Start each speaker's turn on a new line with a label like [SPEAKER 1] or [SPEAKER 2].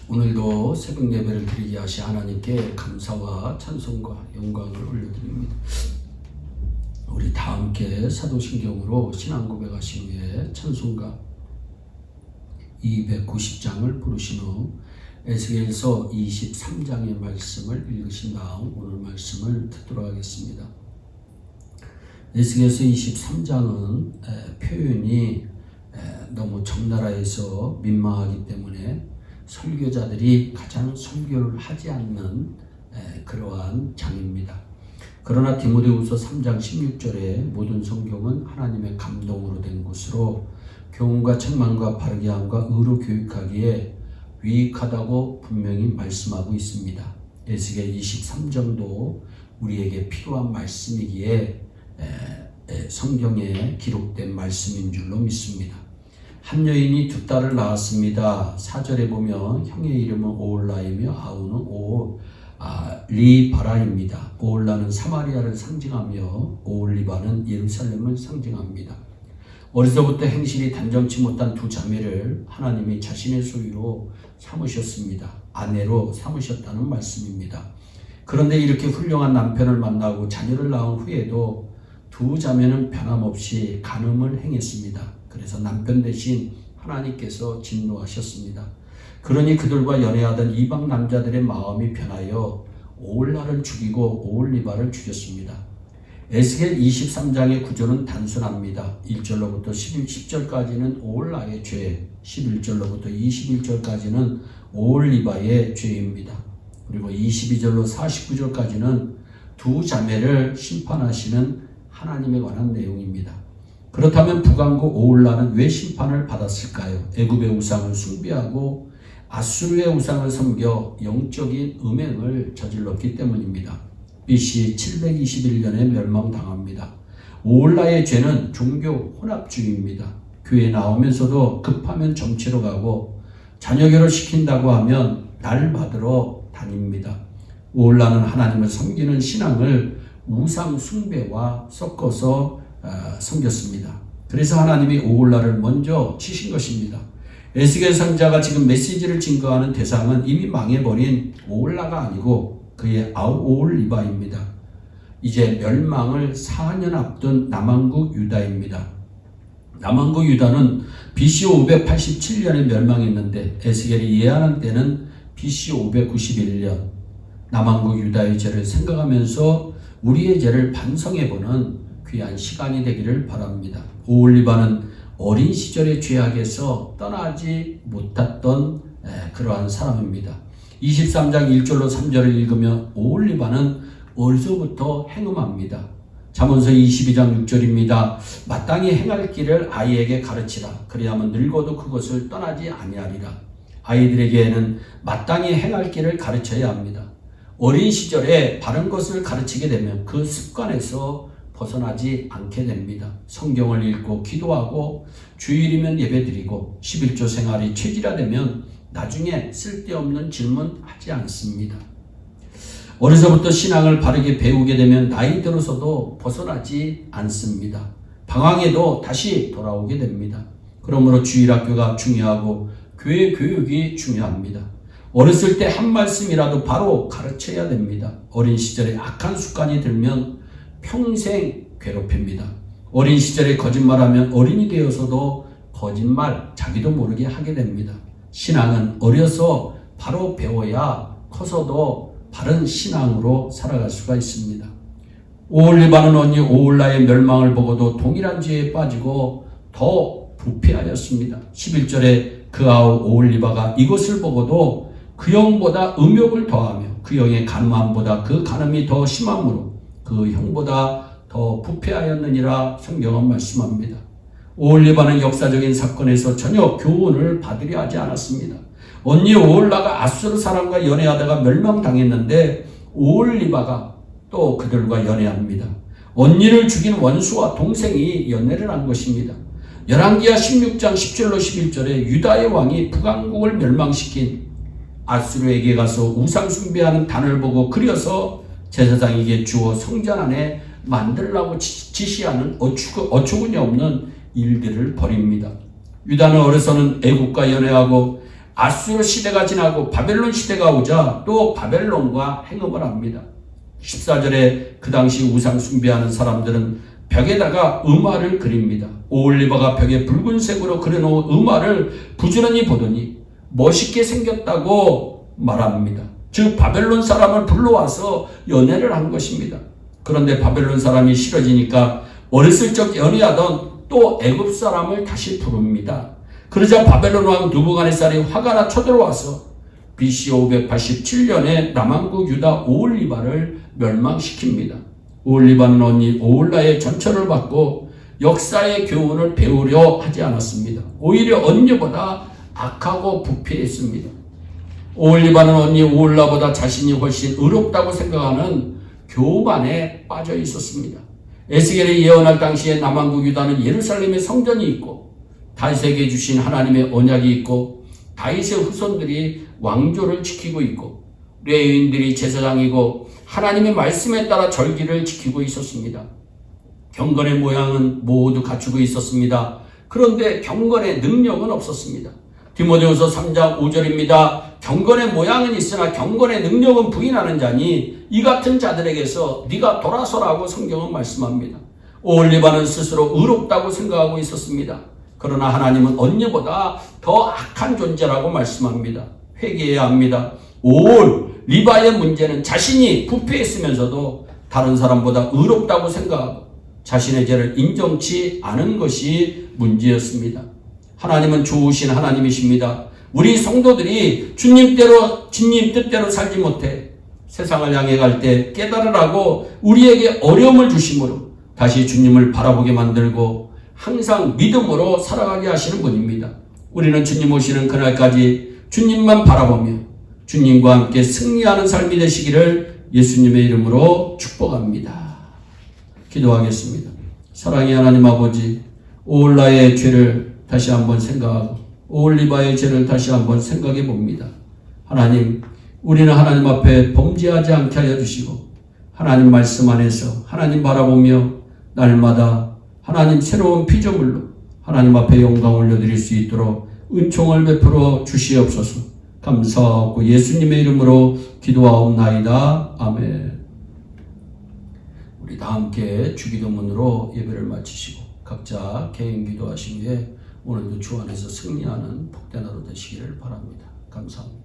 [SPEAKER 1] 오늘도 새벽 예배를 드리게 하시 하나님께 감사와 찬송과 영광을 올려드립니다. 우리 다 함께 사도신경으로 신앙 고백하신 후에 찬송가 290장을 부르신 후 에스겔서 23장의 말씀을 읽으신 다음 오늘 말씀을 듣도록 하겠습니다. 에스겔서 23장은 표현이 너무 적나라해서 민망하기 때문에 설교자들이 가장 설교를 하지 않는 그러한 장입니다. 그러나 디모데후서 3장 16절에 모든 성경은 하나님의 감동으로 된 것으로 교훈과 책망과 바르게 함과 의로 교육하기에 유익하다고 분명히 말씀하고 있습니다. 에스겔 23장도 우리에게 필요한 말씀이기에 성경에 기록된 말씀인 줄로 믿습니다. 한 여인이 두 딸을 낳았습니다. 4절에 보면 형의 이름은 오홀라이며 아우는 리바라입니다. 오홀라는 사마리아를 상징하며 오홀리바는 예루살렘을 상징합니다. 어려서부터 행실이 단정치 못한 두 자매를 하나님이 자신의 소유로 삼으셨습니다. 아내로 삼으셨다는 말씀입니다. 그런데 이렇게 훌륭한 남편을 만나고 자녀를 낳은 후에도 두 자매는 변함없이 간음을 행했습니다. 그래서 남편 대신 하나님께서 진노하셨습니다. 그러니 그들과 연애하던 이방 남자들의 마음이 변하여 오홀라를 죽이고 오홀리바를 죽였습니다. 에스겔 23장의 구조는 단순합니다. 1절로부터 10절까지는 오홀라의 죄, 11절로부터 21절까지는 오홀리바의 죄입니다. 그리고 22절로 49절까지는 두 자매를 심판하시는 하나님에 관한 내용입니다. 그렇다면 북왕국 오홀라는 왜 심판을 받았을까요? 애굽의 우상을 숭배하고 아수르의 우상을 섬겨 영적인 음행을 저질렀기 때문입니다. BC 721년에 멸망당합니다. 오홀라의 죄는 종교 혼합주의입니다. 교회에 나오면서도 급하면 정치로 가고 자녀 결혼시킨다고 하면 날 받으러 다닙니다. 오홀라는 하나님을 섬기는 신앙을 우상 숭배와 섞어서 섬겼습니다. 그래서 하나님이 오홀라를 먼저 치신 것입니다. 에스겔 선지자가 지금 메시지를 증거하는 대상은 이미 망해버린 오홀라가 아니고 그의 오홀리바입니다. 이제 멸망을 4년 앞둔 남왕국 유다입니다. 남왕국 유다는 BC 587년에 멸망했는데 에스겔이 예언한 때는 BC 591년. 남왕국 유다의 죄를 생각하면서 우리의 죄를 반성해보는 귀한 시간이 되기를 바랍니다. 오홀리바는 어린 시절의 죄악에서 떠나지 못했던 그러한 사람입니다. 23장 1절로 3절을 읽으면 오홀리바는 어려서부터 행음합니다. 잠언서 22장 6절입니다. 마땅히 행할 길을 아이에게 가르치라. 그리하면 늙어도 그것을 떠나지 아니하리라. 아이들에게는 마땅히 행할 길을 가르쳐야 합니다. 어린 시절에 바른 것을 가르치게 되면 그 습관에서 벗어나지 않게 됩니다. 성경을 읽고 기도하고 주일이면 예배드리고 11조 생활이 체질화되면 나중에 쓸데없는 질문하지 않습니다. 어려서부터 신앙을 바르게 배우게 되면 나이 들어서도 벗어나지 않습니다. 방황해도 다시 돌아오게 됩니다. 그러므로 주일학교가 중요하고 교회 교육이 중요합니다. 어렸을 때 한 말씀이라도 바로 가르쳐야 됩니다. 어린 시절에 악한 습관이 들면 평생 괴롭힙니다. 어린 시절에 거짓말하면 어린이 되어서도 거짓말 자기도 모르게 하게 됩니다. 신앙은 어려서 바로 배워야 커서도 바른 신앙으로 살아갈 수가 있습니다. 오홀리바는 언니 오홀라의 멸망을 보고도 동일한 죄에 빠지고 더 부패하였습니다. 11절에 그 아우 오홀리바가 이것을 보고도 그 형보다 음욕을 더하며 그 형의 간음함보다 그 간음이 더 심함으로 그 형보다 더 부패하였느니라 성경은 말씀합니다. 오홀리바는 역사적인 사건에서 전혀 교훈을 받으려 하지 않았습니다. 언니 오홀라가 아수르 사람과 연애하다가 멸망당했는데 오홀리바가 또 그들과 연애합니다. 언니를 죽인 원수와 동생이 연애를 한 것입니다. 열왕기하 16장 10절로 11절에 유다의 왕이 북왕국을 멸망시킨 아수르에게 가서 우상 숭배하는 단을 보고 그려서 제사장에게 주어 성전 안에 만들라고 지시하는 어처구니 없는 일들을 벌입니다. 유다는 어려서는 애국과 연애하고 아수르 시대가 지나고 바벨론 시대가 오자 또 바벨론과 행음을 합니다. 14절에 그 당시 우상 숭배하는 사람들은 벽에다가 음화를 그립니다. 오올리바가 벽에 붉은색으로 그려놓은 음화를 부지런히 보더니 멋있게 생겼다고 말합니다. 즉 바벨론 사람을 불러와서 연애를 한 것입니다. 그런데 바벨론 사람이 싫어지니까 어렸을 적 연애하던 또 애굽 사람을 다시 부릅니다. 그러자 바벨론 왕 느부갓네살이 화가 나 쳐들어와서 BC 587년에 남왕국 유다 오올리바를 멸망시킵니다. 오올리바는 언니 오올라의 전처를 받고 역사의 교훈을 배우려 하지 않았습니다. 오히려 언니보다 악하고 부패했습니다. 오올리바는 언니 오올라보다 자신이 훨씬 의롭다고 생각하는 교만에 빠져 있었습니다. 에스겔이 예언할 당시에 남왕국 유다는 예루살렘에 성전이 있고 다윗에게 주신 하나님의 언약이 있고 다윗의 후손들이 왕조를 지키고 있고 레위인들이 제사장이고 하나님의 말씀에 따라 절기를 지키고 있었습니다. 경건의 모양은 모두 갖추고 있었습니다. 그런데 경건의 능력은 없었습니다. 디모데후서 3장 5절입니다. 경건의 모양은 있으나 경건의 능력은 부인하는 자니 이 같은 자들에게서 네가 돌아서라고 성경은 말씀합니다. 오올리바는 스스로 의롭다고 생각하고 있었습니다. 그러나 하나님은 언니보다 더 악한 존재라고 말씀합니다. 회개해야 합니다. 오올리바의 문제는 자신이 부패했으면서도 다른 사람보다 의롭다고 생각하고 자신의 죄를 인정치 않은 것이 문제였습니다. 하나님은 좋으신 하나님이십니다. 우리 성도들이 주님 뜻대로 살지 못해 세상을 향해 갈 때 깨달으라고 우리에게 어려움을 주심으로 다시 주님을 바라보게 만들고 항상 믿음으로 살아가게 하시는 분입니다. 우리는 주님 오시는 그날까지 주님만 바라보며 주님과 함께 승리하는 삶이 되시기를 예수님의 이름으로 축복합니다. 기도하겠습니다. 사랑의 하나님 아버지, 오올라의 죄를 다시 한번 생각하고 오올리바의 죄를 다시 한번 생각해 봅니다. 하나님, 우리는 하나님 앞에 범죄하지 않게 하여 주시고 하나님 말씀 안에서 하나님 바라보며 날마다 하나님 새로운 피조물로 하나님 앞에 영광 올려드릴 수 있도록 은총을 베풀어 주시옵소서. 감사하고 예수님의 이름으로 기도하옵나이다. 아멘. 우리 다 함께 주기도문으로 예배를 마치시고 각자 개인 기도하신 후에 오늘도 주 안에서 승리하는 복된 하루 되시기를 바랍니다. 감사합니다.